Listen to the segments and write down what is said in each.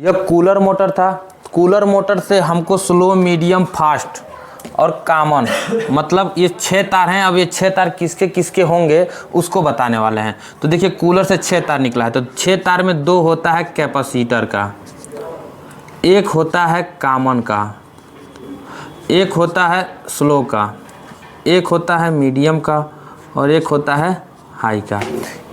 यह cooler motor था। Cooler motor से हमको स्लो, मीडियम, फास्ट और कॉमन, मतलब ये 6 तार हैं। अब ये 6 तार किसके किसके होंगे उसको बताने वाले हैं। तो देखिए कूलर से 6 तार निकला है, तो 6 तार में 2 होता है कैपेसिटर का, एक होता है कॉमन का, एक होता है स्लो का, एक होता है मीडियम का और एक होता है हाई का।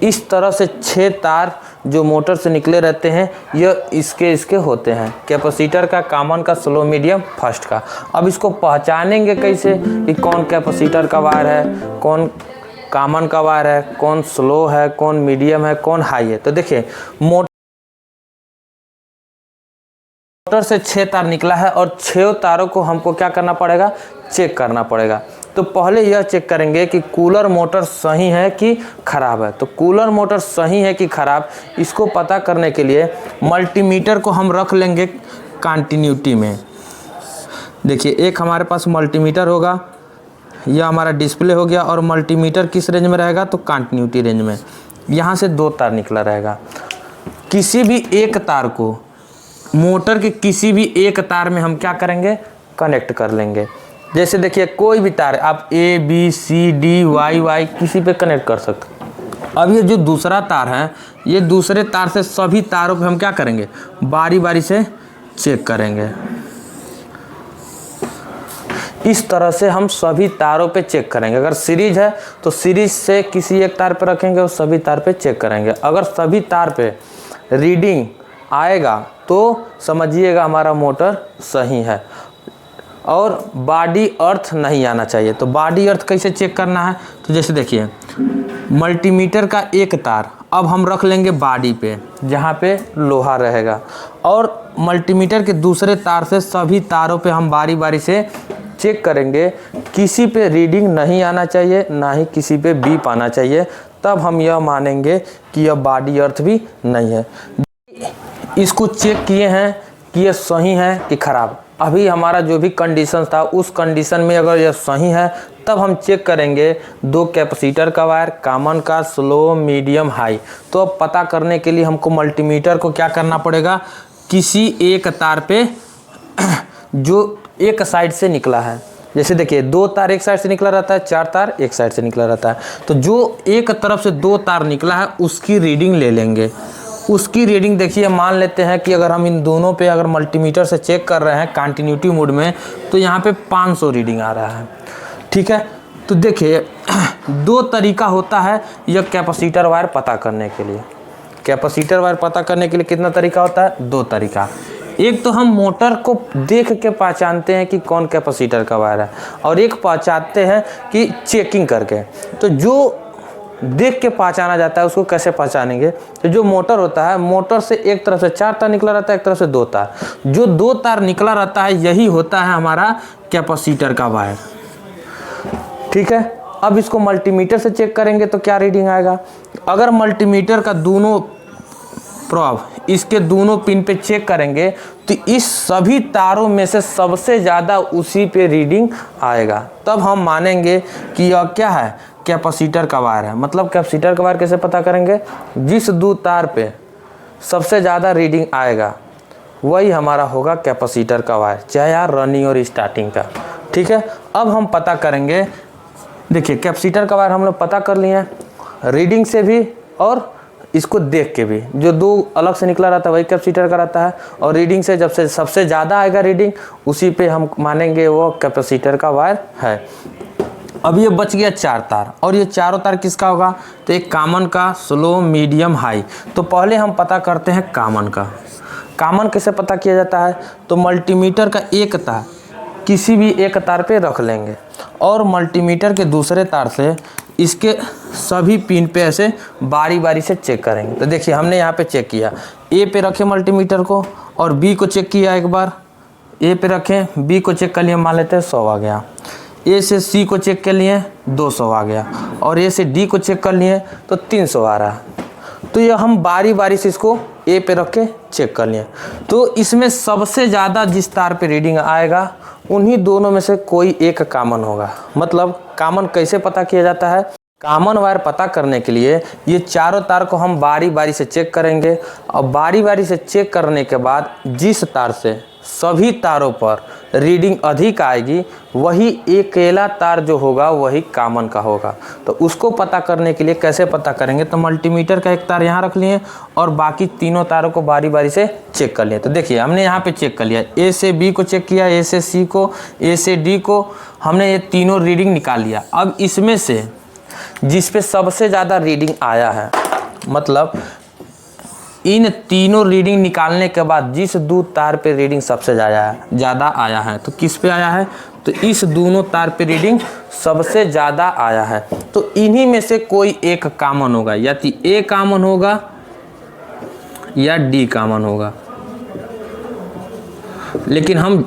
इस तरह से 6 तार जो मोटर से निकले रहते हैं यह इसके होते हैं, कैपेसिटर का, कॉमन का, स्लो, मीडियम, फास्ट का। अब इसको पहचानेंगे कैसे कि कौन कैपेसिटर का वायर है, कौन कॉमन का वायर है, कौन स्लो है, कौन मीडियम है, कौन हाई है। तो देखिए मोटर से 6 तार निकला है और 6 तारों को हमको क्या करना पड़ेगा, चेक करना पड़ेगा। तो पहले यह चेक करेंगे कि कूलर मोटर सही है कि ख़राब है। तो कूलर मोटर सही है कि ख़राब, इसको पता करने के लिए मल्टीमीटर को हम रख लेंगे कंटिन्यूटी में। देखिए एक हमारे पास मल्टीमीटर होगा, यह हमारा डिस्प्ले हो गया, और मल्टीमीटर किस रेंज में रहेगा, तो कंटिन्यूटी रेंज में। यहाँ से 2 तार निकला रहेगा। किसी भी एक तार को मोटर के किसी भी एक तार में हम क्या करेंगे, कनेक्ट कर लेंगे। जैसे देखिए कोई भी तार आप A B C D Y किसी पे कनेक्ट कर सकते। अब ये जो दूसरा तार है, ये दूसरे तार से सभी तारों पे हम क्या करेंगे, बारी बारी से चेक करेंगे। इस तरह से हम सभी तारों पे चेक करेंगे। अगर सीरीज है तो सीरीज से किसी एक तार पे रखेंगे और सभी तार पे चेक करेंगे। अगर सभी तार पे रीडिंग आएगा तो समझिएगा हमारा मोटर सही है। और बॉडी अर्थ नहीं आना चाहिए। तो बॉडी अर्थ कैसे चेक करना है, तो जैसे देखिए मल्टीमीटर का एक तार अब हम रख लेंगे बॉडी पे जहाँ पे लोहा रहेगा, और मल्टीमीटर के दूसरे तार से सभी तारों पे हम बारी बारी से चेक करेंगे। किसी पे रीडिंग नहीं आना चाहिए, ना ही किसी पे बीप आना चाहिए, तब हम यह मानेंगे कि यह बॉडी अर्थ भी नहीं है। इसको चेक किए हैं कि यह सही है कि ख़राब। अभी हमारा जो भी कंडीशन था उस कंडीशन में अगर यह सही है तब हम चेक करेंगे 2 कैपेसिटर का वायर, कॉमन का, स्लो, मीडियम, हाई। तो अब पता करने के लिए हमको मल्टीमीटर को क्या करना पड़ेगा, किसी एक तार पे जो एक साइड से निकला है, जैसे देखिए 2 तार एक साइड से निकला रहता है, 4 तार एक साइड से निकला रहता है, तो जो एक तरफ से 2 तार निकला है उसकी रीडिंग ले लेंगे। उसकी रीडिंग देखिए, मान लेते हैं कि अगर हम इन दोनों पे अगर मल्टीमीटर से चेक कर रहे हैं कंटिन्यूटी मोड में, तो यहाँ पे 500 रीडिंग आ रहा है। ठीक है, तो देखिए 2 तरीका होता है यह कैपेसिटर वायर पता करने के लिए। कैपेसिटर वायर पता करने के लिए कितना तरीका होता है, 2 तरीका। एक तो हम मोटर को देख के पहचानते हैं कि कौन कैपेसिटर का वायर है, और एक पहचानते हैं कि चेकिंग करके। तो जो देख के पहचाना जाता है उसको कैसे पहचानेंगे, तो जो मोटर होता है, मोटर से एक तरफ से 4 तार निकला रहता है, एक तरफ से 2 तार। जो 2 तार निकला रहता है यही होता है हमारा कैपेसिटर का वायर। ठीक है, अब इसको मल्टीमीटर से चेक करेंगे तो क्या रीडिंग आएगा। अगर मल्टीमीटर का दोनों प्रोब इसके दोनों पिन पे चेक करेंगे तो इस सभी तारों में से सबसे ज़्यादा उसी पे रीडिंग आएगा। तब हम मानेंगे कि यह क्या है, कैपेसिटर का वायर है। मतलब कैपेसिटर का वायर कैसे पता करेंगे, जिस 2 तार पे सबसे ज़्यादा रीडिंग आएगा वही हमारा होगा कैपेसिटर का वायर, चाहे यार रनिंग और स्टार्टिंग का। ठीक है, अब हम पता करेंगे। देखिए कैपेसिटर का वायर हम लोग पता कर लिए हैं, रीडिंग से भी और इसको देख के भी। जो 2 अलग से निकला रहता है वही कैपेसिटर का रहता है, और रीडिंग से जब से सबसे ज़्यादा आएगा रीडिंग उसी पे हम मानेंगे वो कैपेसिटर का वायर है। अब ये बच गया 4 तार, और ये चारों तार किसका होगा, तो एक कॉमन का, स्लो, मीडियम, हाई। तो पहले हम पता करते हैं कॉमन का। कॉमन कैसे पता किया जाता है, तो मल्टीमीटर का एक तार किसी भी एक तार पे रख लेंगे, और मल्टीमीटर के दूसरे तार से इसके सभी पिन पे ऐसे बारी बारी से चेक करेंगे। तो देखिए हमने यहाँ पे चेक किया, ए पे रखे मल्टीमीटर को, और बी को चेक किया एक बार, ए पे रखें, बी को चेक कर लिए, मान लेते हैं 100 आ गया। ए से सी को चेक कर लिए 200 आ गया, और ए से डी को चेक कर लिए तो 300 आ रहा है। तो ये हम बारी बारी से इसको ए पे रख के चेक कर लिए। तो इसमें सबसे ज़्यादा जिस तार पे रीडिंग आएगा उन्हीं दोनों में से कोई एक कॉमन होगा। मतलब कॉमन कैसे पता किया जाता है, कॉमन वायर पता करने के लिए ये चारों तार को हम बारी बारी से चेक करेंगे और बारी बारी से चेक करने के बाद जिस तार से सभी तारों पर रीडिंग अधिक आएगी वही अकेला तार जो होगा वही कॉमन का होगा। तो उसको पता करने के लिए कैसे पता करेंगे, तो मल्टीमीटर का एक तार यहाँ रख लिए और बाकी तीनों तारों को बारी बारी से चेक कर लिए। तो देखिए हमने यहाँ पे चेक कर लिया, ए से बी को चेक किया, ए से सी को, ए से डी को, हमने ये तीनों रीडिंग निकाल लिया। अब इसमें से जिस पे सबसे ज़्यादा रीडिंग आया है, मतलब इन तीनों रीडिंग निकालने के बाद जिस दो तार पे रीडिंग सबसे ज़्यादा आया है, तो किस पे आया है, तो इस दोनों तार पे रीडिंग सबसे ज़्यादा आया है। तो इन्हीं में से कोई एक कॉमन होगा, या तो ए कॉमन होगा या डी कॉमन होगा। लेकिन हम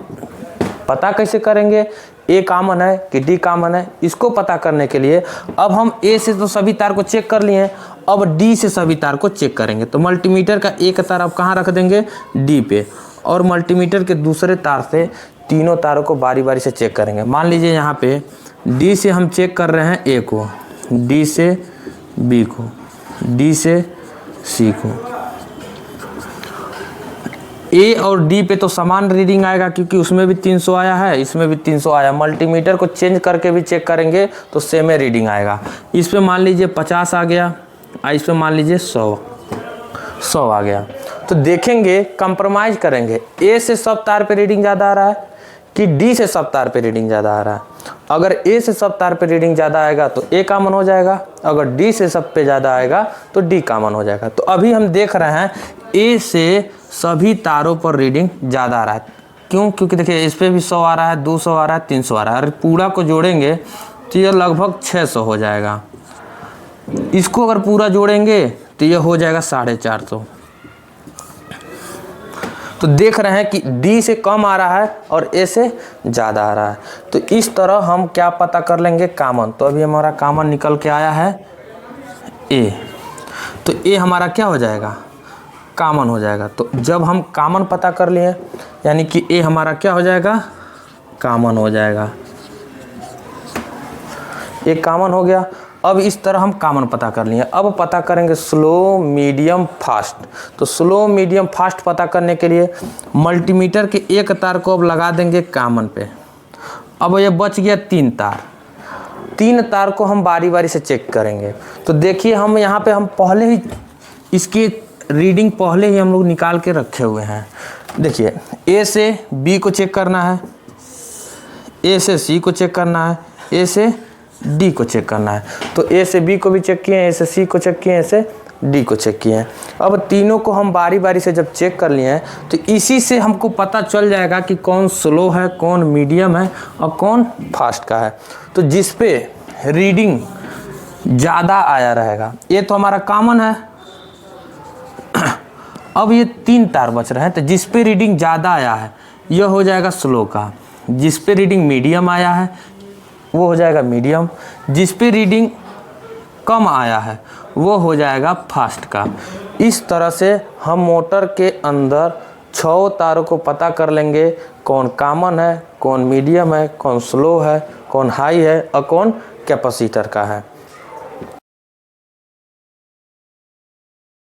पता कैसे करेंगे ए कॉमन है कि डी कॉमन है? इसको पता करने के लिए अब हम ए से तो सभी तार को चेक कर लिए हैं, अब डी से सभी तार को चेक करेंगे। तो मल्टीमीटर का एक तार अब कहाँ रख देंगे, डी पे, और मल्टीमीटर के दूसरे तार से तीनों तारों को बारी बारी से चेक करेंगे। मान लीजिए यहाँ पे डी से हम चेक कर रहे हैं ए को, डी से बी को, डी से सी को। ए और डी पे तो समान रीडिंग आएगा क्योंकि उसमें भी 300 आया है, इसमें भी 300 आया। मल्टीमीटर को चेंज करके भी चेक करेंगे तो सेम रीडिंग आएगा। इस पे मान लीजिए 50 आ गया, इस पे मान लीजिए 100 आ गया। तो देखेंगे, कंप्रोमाइज़ करेंगे, ए से सब तार पे रीडिंग ज़्यादा आ रहा है कि डी से सब तार पे रीडिंग ज़्यादा आ रहा है। अगर ए से सब तार पे रीडिंग ज़्यादा आएगा तो ए कॉमन हो जाएगा, अगर डी से सब पे ज़्यादा आएगा तो डी कॉमन हो जाएगा। तो अभी हम देख रहे हैं ए से सभी तारों पर रीडिंग ज़्यादा आ रहा है। क्यों? क्योंकि देखिए इस पर भी 100 आ रहा है, 200 आ रहा है, 300 आ रहा है, और पूरा को जोड़ेंगे तो ये लगभग 600 हो जाएगा। इसको अगर पूरा जोड़ेंगे तो ये हो जाएगा 450। तो देख रहे हैं कि डी से कम आ रहा है और ए से ज़्यादा आ रहा है। तो इस तरह हम क्या पता कर लेंगे, कॉमन। तो अभी हमारा कॉमन निकल के आया है ए, तो ए हमारा क्या हो जाएगा, कॉमन हो जाएगा। तो जब हम कॉमन पता कर लिए यानी कि ए हमारा क्या हो जाएगा, कॉमन हो जाएगा, ए कॉमन हो गया। अब इस तरह हम कॉमन पता कर लिए। अब पता करेंगे स्लो, मीडियम, फास्ट। तो स्लो, मीडियम, फास्ट पता करने के लिए मल्टीमीटर के एक तार को अब लगा देंगे कॉमन पे। अब ये बच गया 3 तार। 3 तार को हम बारी बारी से चेक करेंगे। तो देखिए हम यहाँ पे हम पहले ही इसकी रीडिंग पहले ही हम लोग निकाल के रखे हुए हैं। देखिए ए से बी को चेक करना है, ए से सी को चेक करना है, ए से डी को चेक करना है। तो ए से बी को भी चेक किए, ए से सी को चेक किए, ए से डी को चेक किए हैं। अब तीनों को हम बारी बारी से जब चेक कर लिए हैं तो इसी से हमको पता चल जाएगा कि कौन स्लो है, कौन मीडियम है और कौन फास्ट का है। तो जिस पे रीडिंग ज़्यादा आया रहेगा, ये तो हमारा कॉमन है। अब ये 3 तार बच रहे हैं, तो जिस पे रीडिंग ज़्यादा आया है यह हो जाएगा स्लो का, जिस पे रीडिंग मीडियम आया है वो हो जाएगा मीडियम, जिस पे रीडिंग कम आया है वो हो जाएगा फास्ट का। इस तरह से हम मोटर के अंदर 6 तारों को पता कर लेंगे, कौन कॉमन है, कौन मीडियम है, कौन स्लो है, कौन हाई है और कौन कैपेसिटर का है।